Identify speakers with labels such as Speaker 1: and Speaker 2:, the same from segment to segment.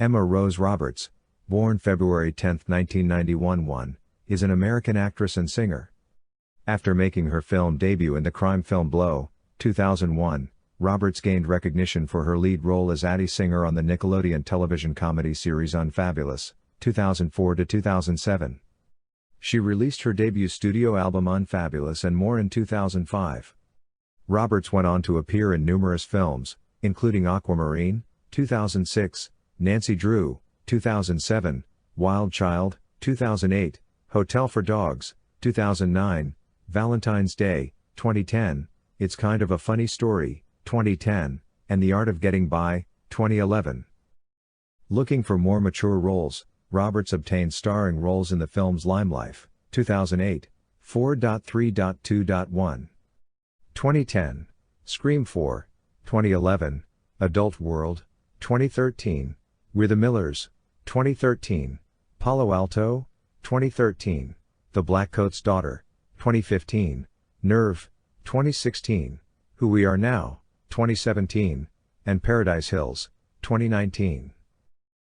Speaker 1: Emma Rose Roberts, born February 10, 1991, is an American actress and singer. After making her film debut in the crime film Blow, 2001, Roberts gained recognition for her lead role as Addie Singer on the Nickelodeon television comedy series Unfabulous, 2004-2007. She released her debut studio album Unfabulous and More in 2005. Roberts went on to appear in numerous films, including Aquamarine, 2006, Nancy Drew, 2007, Wild Child, 2008, Hotel for Dogs, 2009, Valentine's Day, 2010, It's Kind of a Funny Story, 2010, and The Art of Getting By, 2011. Looking for more mature roles, Roberts obtained starring roles in the films Lymelife, 2008, 4.3.2.1. 2010, Scream 4, 2011, Adult World, 2013, We're the Millers, 2013, Palo Alto, 2013, The Blackcoat's Daughter, 2015, Nerve, 2016, Who We Are Now, 2017, and Paradise Hills, 2019.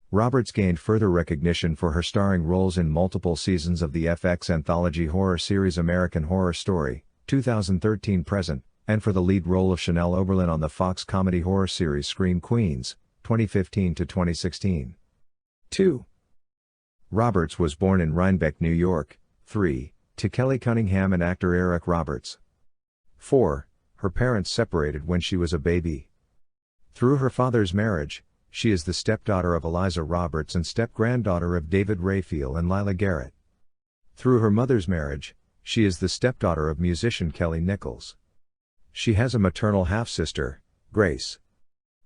Speaker 1: Roberts gained further recognition for her starring roles in multiple seasons of the FX anthology horror series American Horror Story, 2013-present, and for the lead role of Chanel Oberlin on the Fox comedy horror series Scream Queens, 2015-2016. 2. Roberts was born in Rhinebeck, New York. 3. To Kelly Cunningham and actor Eric Roberts. 4. Her parents separated when she was a baby. Through her father's marriage, she is the stepdaughter of Eliza Roberts and step-granddaughter of David Rayfield and Lila Garrett. Through her mother's marriage, she is the stepdaughter of musician Kelly Nichols. She has a maternal half-sister, Grace.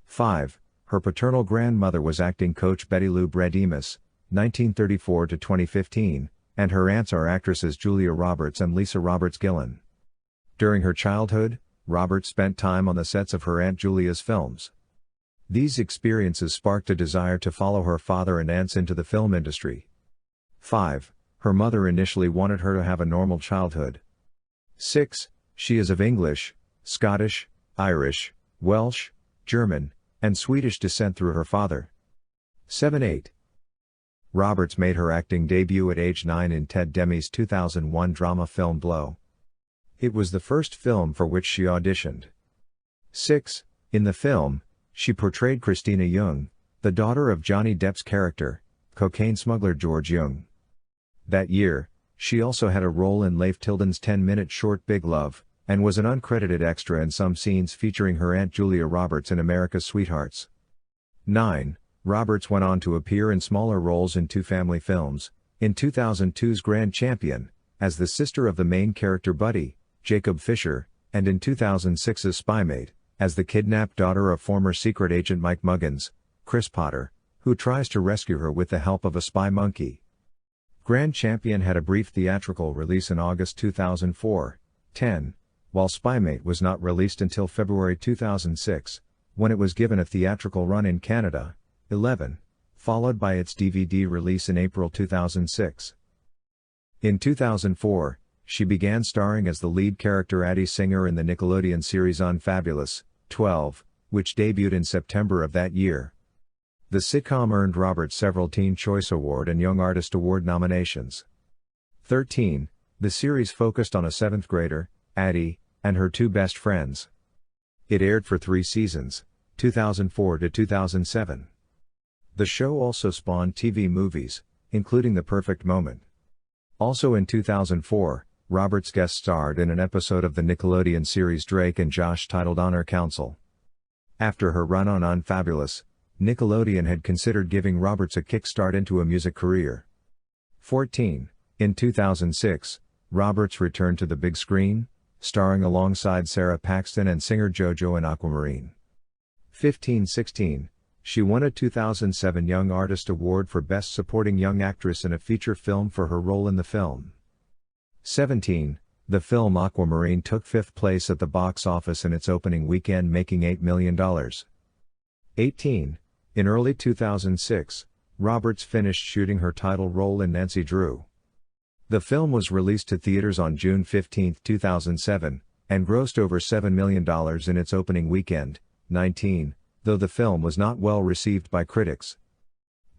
Speaker 1: 5. Her paternal grandmother was acting coach Betty Lou Bredemus, 1934-2015, and her aunts are actresses Julia Roberts and Lisa Roberts-Gillen. During her childhood, Roberts spent time on the sets of her Aunt Julia's films. These experiences sparked a desire to follow her father and aunts into the film industry. 5. Her mother initially wanted her to have a normal childhood. 6. She is of English, Scottish, Irish, Welsh, German, and Swedish descent through her father. 7-8. Roberts made her acting debut at age 9 in Ted Demme's 2001 drama film Blow. It was the first film for which she auditioned. 6. In the film, she portrayed Christina Young, the daughter of Johnny Depp's character, cocaine smuggler George Young. That year, she also had a role in Leif Tilden's 10-minute short Big Love, and was an uncredited extra in some scenes featuring her Aunt Julia Roberts in America's Sweethearts. 9. Roberts went on to appear in smaller roles in two family films, in 2002's Grand Champion, as the sister of the main character Buddy, Jacob Fisher, and in 2006's Spymate, as the kidnapped daughter of former secret agent Mike Muggins, Chris Potter, who tries to rescue her with the help of a spy monkey. Grand Champion had a brief theatrical release in August 2004, 10, while Spymate was not released until February 2006, when it was given a theatrical run in Canada, 11, followed by its DVD release in April 2006. In 2004, she began starring as the lead character Addie Singer in the Nickelodeon series Unfabulous, 12, which debuted in September of that year. The sitcom earned Roberts several Teen Choice Award and Young Artist Award nominations. 13. The series focused on a 7th grader, Addie, and her two best friends. It aired for 3 seasons, 2004-2007. The show also spawned TV movies, including The Perfect Moment. Also in 2004, Roberts guest starred in an episode of the Nickelodeon series Drake and Josh titled Honor Council. After her run on Unfabulous, Nickelodeon had considered giving Roberts a kickstart into a music career. 14. In 2006, Roberts returned to the big screen, starring alongside Sarah Paxton and singer JoJo in Aquamarine. 15-16, she won a 2007 Young Artist Award for Best Supporting Young Actress in a Feature Film for her role in the film. 17. The film Aquamarine took 5th place at the box office in its opening weekend, making $8 million. 18. In early 2006, Roberts finished shooting her title role in Nancy Drew. The film was released to theaters on June 15, 2007, and grossed over $7 million in its opening weekend, 19, though the film was not well received by critics.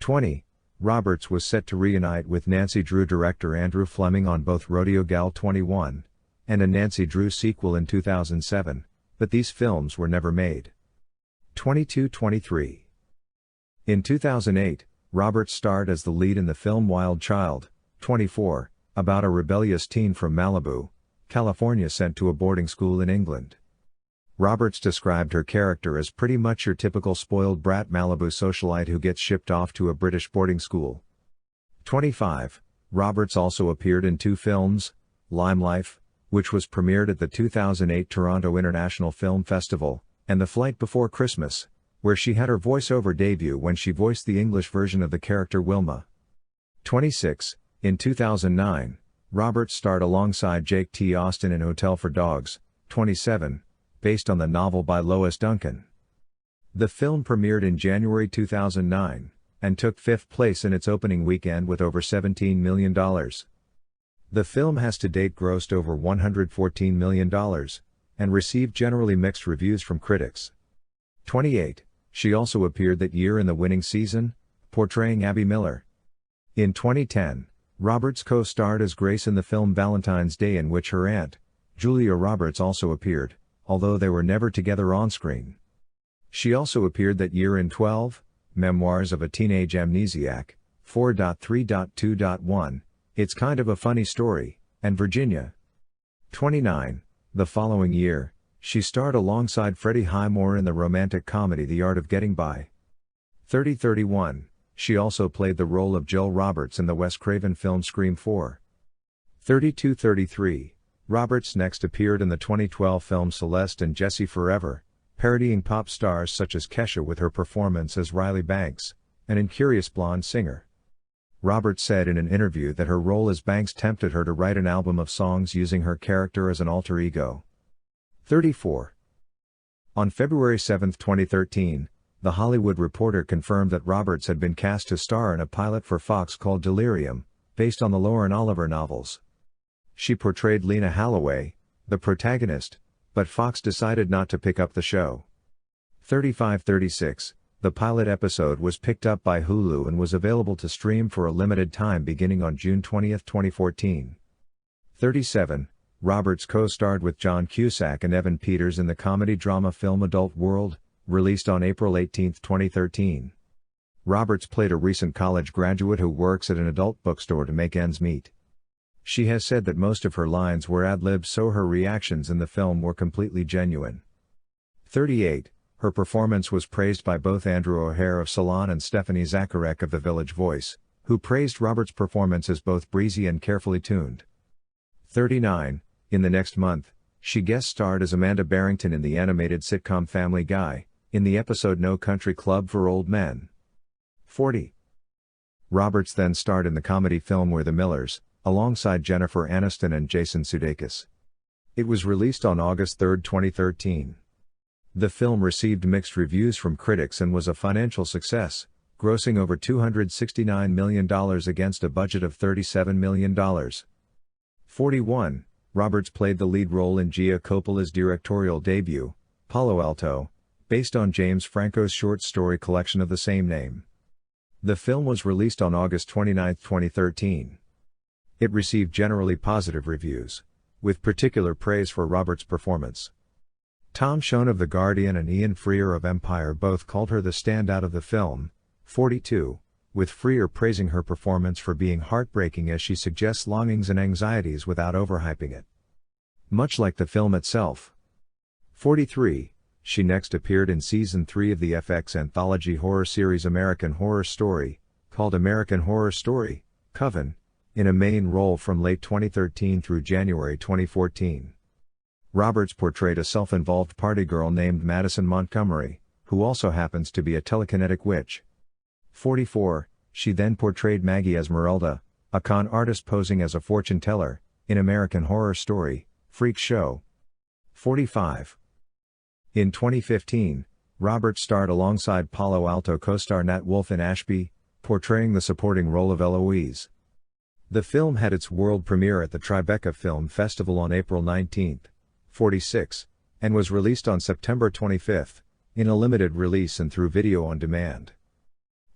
Speaker 1: 20. Roberts was set to reunite with Nancy Drew director Andrew Fleming on both Rodeo Gal 21 and a Nancy Drew sequel in 2007, but these films were never made. 22-23. In 2008, Roberts starred as the lead in the film Wild Child, 24, about a rebellious teen from Malibu, California sent to a boarding school in England. Roberts described her character as pretty much your typical spoiled brat Malibu socialite who gets shipped off to a British boarding school. 25. Roberts also appeared in two films, Lymelife, which was premiered at the 2008 Toronto International Film Festival, and The Flight Before Christmas, where she had her voiceover debut when she voiced the English version of the character Wilma. 26. In 2009, Roberts starred alongside Jake T. Austin in Hotel for Dogs, 27, based on the novel by Lois Duncan. The film premiered in January 2009, and took fifth place in its opening weekend with over $17 million. The film has to date grossed over $114 million, and received generally mixed reviews from critics. 28. She also appeared that year in The Winning Season, portraying Abby Miller. In 2010, Roberts co-starred as Grace in the film Valentine's Day, in which her aunt, Julia Roberts, also appeared, although they were never together on-screen. She also appeared that year in 12, Memoirs of a Teenage Amnesiac, 4.3.2.1, It's Kind of a Funny Story, and Virginia. 29. The following year, she starred alongside Freddie Highmore in the romantic comedy The Art of Getting By. 30-31. She also played the role of Jill Roberts in the Wes Craven film Scream 4. 32-33. Roberts next appeared in the 2012 film Celeste and Jessie Forever, parodying pop stars such as Kesha with her performance as Riley Banks, an incurious blonde singer. Roberts said in an interview that her role as Banks tempted her to write an album of songs using her character as an alter ego. 34. On February 7, 2013, The Hollywood Reporter confirmed that Roberts had been cast to star in a pilot for Fox called Delirium, based on the Lauren Oliver novels. She portrayed Lena Holloway, the protagonist, but Fox decided not to pick up the show. 35-36. The pilot episode was picked up by Hulu and was available to stream for a limited time beginning on June 20, 2014. 37. Roberts co-starred with John Cusack and Evan Peters in the comedy-drama film Adult World, released on April 18, 2013. Roberts played a recent college graduate who works at an adult bookstore to make ends meet. She has said that most of her lines were ad-libs, so her reactions in the film were completely genuine. 38. Her performance was praised by both Andrew O'Hare of Salon and Stephanie Zacharek of The Village Voice, who praised Roberts' performance as both breezy and carefully tuned. 39. In the next month, she guest starred as Amanda Barrington in the animated sitcom Family Guy, in the episode No Country Club for Old Men. 40. Roberts then starred in the comedy film We're the Millers, alongside Jennifer Aniston and Jason Sudeikis. It was released on August 3, 2013. The film received mixed reviews from critics and was a financial success, grossing over $269 million against a budget of $37 million. 41. Roberts played the lead role in Gia Coppola's directorial debut, Palo Alto, based on James Franco's short story collection of the same name. The film was released on August 29, 2013. It received generally positive reviews, with particular praise for Roberts' performance. Tom Schoen of The Guardian and Ian Freer of Empire both called her the standout of the film. 42, with Freer praising her performance for being heartbreaking as she suggests longings and anxieties without overhyping it, much like the film itself. 43, she next appeared in Season 3 of the FX anthology horror series American Horror Story, called American Horror Story, Coven, in a main role from late 2013 through January 2014. Roberts portrayed a self-involved party girl named Madison Montgomery, who also happens to be a telekinetic witch. 44, she then portrayed Maggie Esmeralda, a con artist posing as a fortune teller, in American Horror Story, Freak Show. 45. In 2015, Roberts starred alongside Palo Alto co-star Nat Wolff in Ashby, portraying the supporting role of Eloise. The film had its world premiere at the Tribeca Film Festival on April 19. 46, and was released on September 25, in a limited release and through video on demand.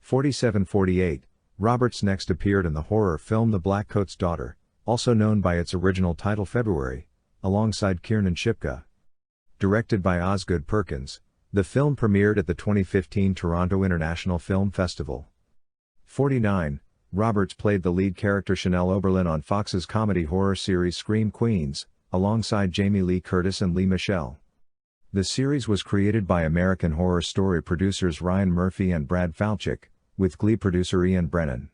Speaker 1: 47-48, Roberts next appeared in the horror film The Blackcoat's Daughter, also known by its original title February, alongside Kiernan Shipka. Directed by Osgood Perkins, the film premiered at the 2015 Toronto International Film Festival. 49, Roberts played the lead character Chanel Oberlin on Fox's comedy horror series Scream Queens, alongside Jamie Lee Curtis and Lea Michele. The series was created by American Horror Story producers Ryan Murphy and Brad Falchuk, with Glee producer Ian Brennan.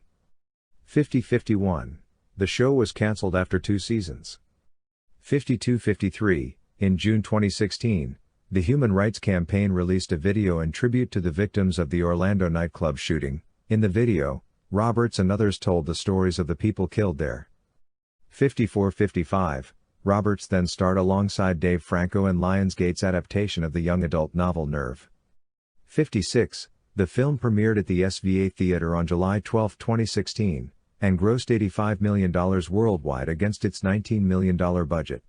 Speaker 1: 50-51, the show was cancelled after 2 seasons. 52-53, in June 2016, the Human Rights Campaign released a video in tribute to the victims of the Orlando nightclub shooting. In the video, Roberts and others told the stories of the people killed there. 54-55, Roberts then starred alongside Dave Franco in Lionsgate's adaptation of the young adult novel Nerve. 56, the film premiered at the SVA Theatre on July 12, 2016, and grossed $85 million worldwide against its $19 million budget.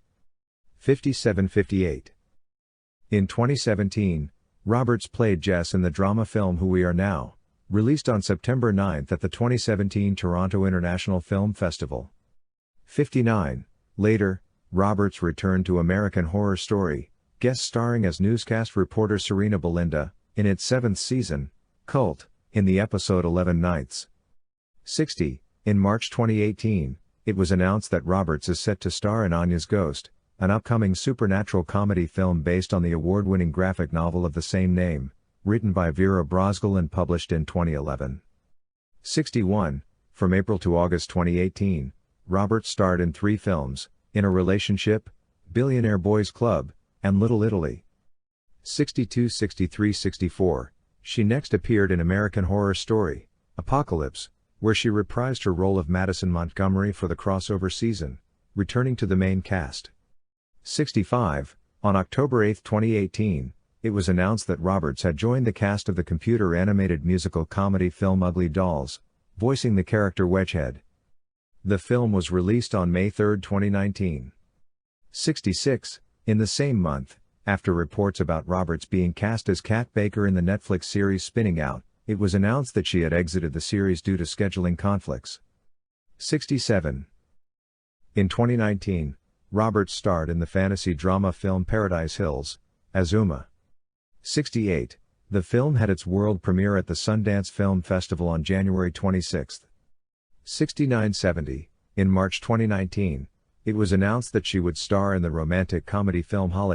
Speaker 1: 57-58. In 2017, Roberts played Jess in the drama film Who We Are Now, released on September 9 at the 2017 Toronto International Film Festival. 59. Later, Roberts returned to American Horror Story, guest starring as newscast reporter Serena Belinda, in its 7th season, Cult, in the episode 11 Nights. 60. In March 2018, it was announced that Roberts is set to star in Anya's Ghost, an upcoming supernatural comedy film based on the award-winning graphic novel of the same name, written by Vera Brosgil and published in 2011. 61. From April to August 2018, Roberts starred in 3 films, In a Relationship, Billionaire Boys Club, and Little Italy. 62-63-64, she next appeared in American Horror Story, Apocalypse, where she reprised her role of Madison Montgomery for the crossover season, returning to the main cast. 65, on October 8, 2018, it was announced that Roberts had joined the cast of the computer-animated musical comedy film Ugly Dolls, voicing the character Wedgehead. The film was released on May 3, 2019. 66, in the same month, after reports about Roberts being cast as Kat Baker in the Netflix series Spinning Out, it was announced that she had exited the series due to scheduling conflicts. 67. In 2019, Roberts starred in the fantasy drama film Paradise Hills, as Uma. 68. The film had its world premiere at the Sundance Film Festival on January 26. 69-70, in March 2019, it was announced that she would star in the romantic comedy film Holiday